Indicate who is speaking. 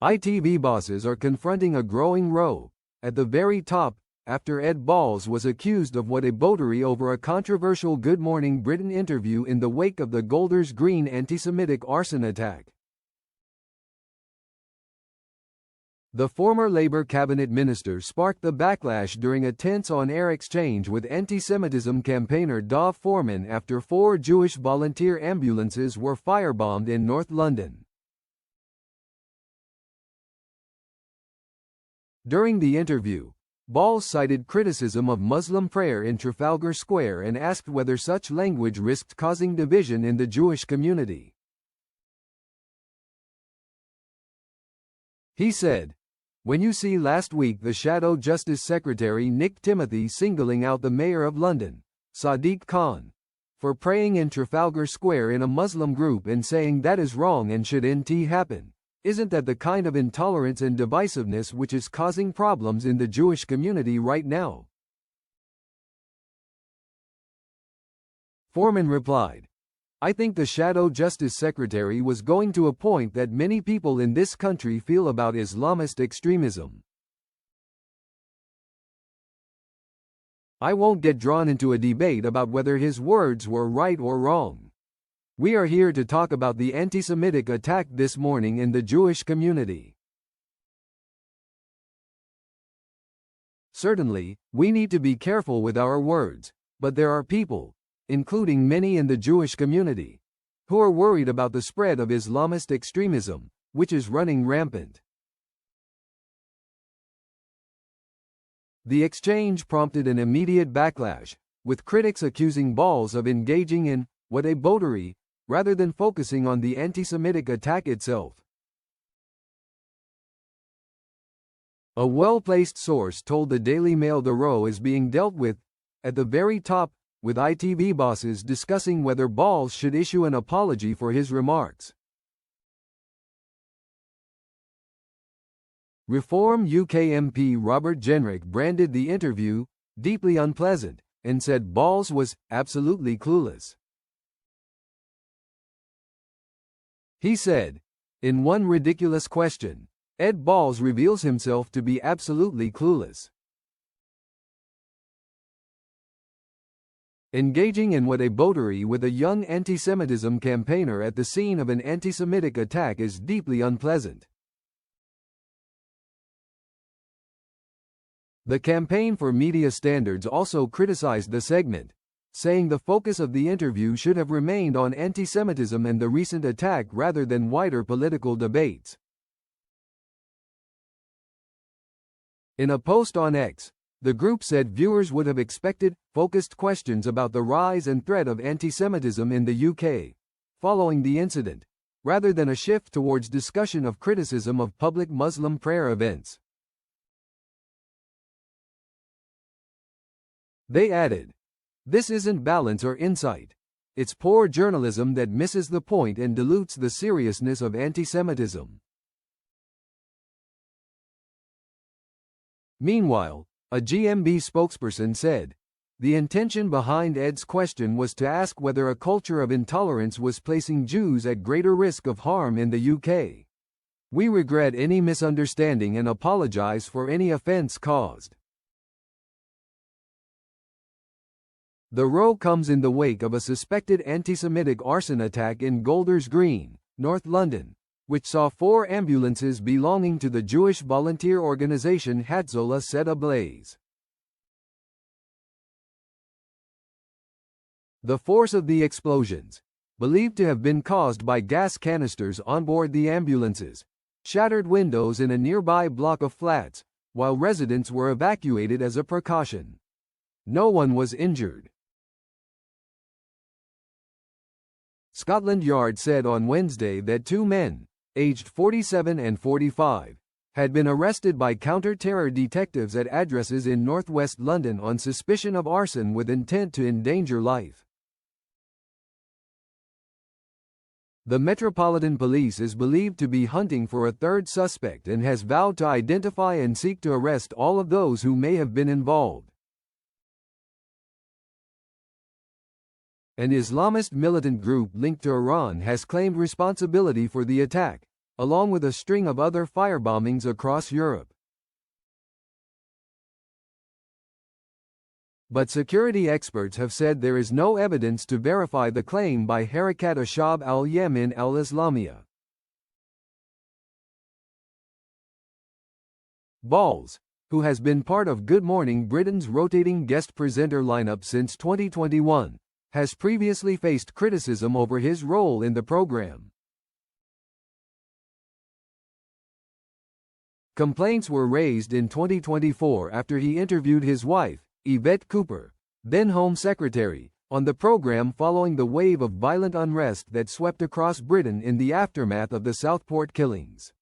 Speaker 1: ITV bosses are confronting a growing row at the very top after Ed Balls was accused of what a botery over a controversial Good Morning Britain interview in the wake of the Golders Green anti-Semitic arson attack. The former Labour cabinet minister sparked the backlash during a tense on-air exchange with anti-Semitism campaigner Dov Foreman after 4 Jewish volunteer ambulances were firebombed in North London. During the interview, Balls cited criticism of Muslim prayer in Trafalgar Square and asked whether such language risked causing division in the Jewish community. He said, "When you see last week the Shadow Justice Secretary Nick Timothy singling out the Mayor of London, Sadiq Khan, for praying in Trafalgar Square in a Muslim group and saying that is wrong and shouldn't happen, isn't that the kind of intolerance and divisiveness which is causing problems in the Jewish community right now?" Foreman replied, "I think the Shadow Justice Secretary was going to a point that many people in this country feel about Islamist extremism. I won't get drawn into a debate about whether his words were right or wrong. We are here to talk about the anti-Semitic attack this morning in the Jewish community. Certainly, we need to be careful with our words, but there are people, including many in the Jewish community, who are worried about the spread of Islamist extremism, which is running rampant." The exchange prompted an immediate backlash, with critics accusing Balls of engaging in what a botery, rather than focusing on the anti-Semitic attack itself. A well-placed source told the Daily Mail the row is being dealt with at the very top, with ITV bosses discussing whether Balls should issue an apology for his remarks. Reform UK MP Robert Jenrick branded the interview deeply unpleasant and said Balls was absolutely clueless. He said, "In one ridiculous question, Ed Balls reveals himself to be absolutely clueless. Engaging in what a botery with a young anti-Semitism campaigner at the scene of an anti-Semitic attack is deeply unpleasant." The Campaign for Media Standards also criticized the segment, saying the focus of the interview should have remained on anti-Semitism and the recent attack rather than wider political debates. In a post on X, the group said viewers would have expected focused questions about the rise and threat of anti-Semitism in the UK, following the incident, rather than a shift towards discussion of criticism of public Muslim prayer events. They added, "This isn't balance or insight. It's poor journalism that misses the point and dilutes the seriousness of anti-Semitism." Meanwhile, a GMB spokesperson said, "The intention behind Ed's question was to ask whether a culture of intolerance was placing Jews at greater risk of harm in the UK. We regret any misunderstanding and apologize for any offence caused." The row comes in the wake of a suspected anti-Semitic arson attack in Golders Green, North London, which saw 4 ambulances belonging to the Jewish volunteer organisation Hatzolah set ablaze. The force of the explosions, believed to have been caused by gas canisters on board the ambulances, shattered windows in a nearby block of flats, while residents were evacuated as a precaution. No one was injured. Scotland Yard said on Wednesday that 2 men, aged 47 and 45, had been arrested by counter-terror detectives at addresses in northwest London on suspicion of arson with intent to endanger life. The Metropolitan Police is believed to be hunting for a third suspect and has vowed to identify and seek to arrest all of those who may have been involved. An Islamist militant group linked to Iran has claimed responsibility for the attack, along with a string of other firebombings across Europe. But security experts have said there is no evidence to verify the claim by Harakat Ashab al-Yemen al-Islamiyah. Balls, who has been part of Good Morning Britain's rotating guest presenter lineup since 2021, has previously faced criticism over his role in the program. Complaints were raised in 2024 after he interviewed his wife, Yvette Cooper, then Home Secretary, on the program following the wave of violent unrest that swept across Britain in the aftermath of the Southport killings.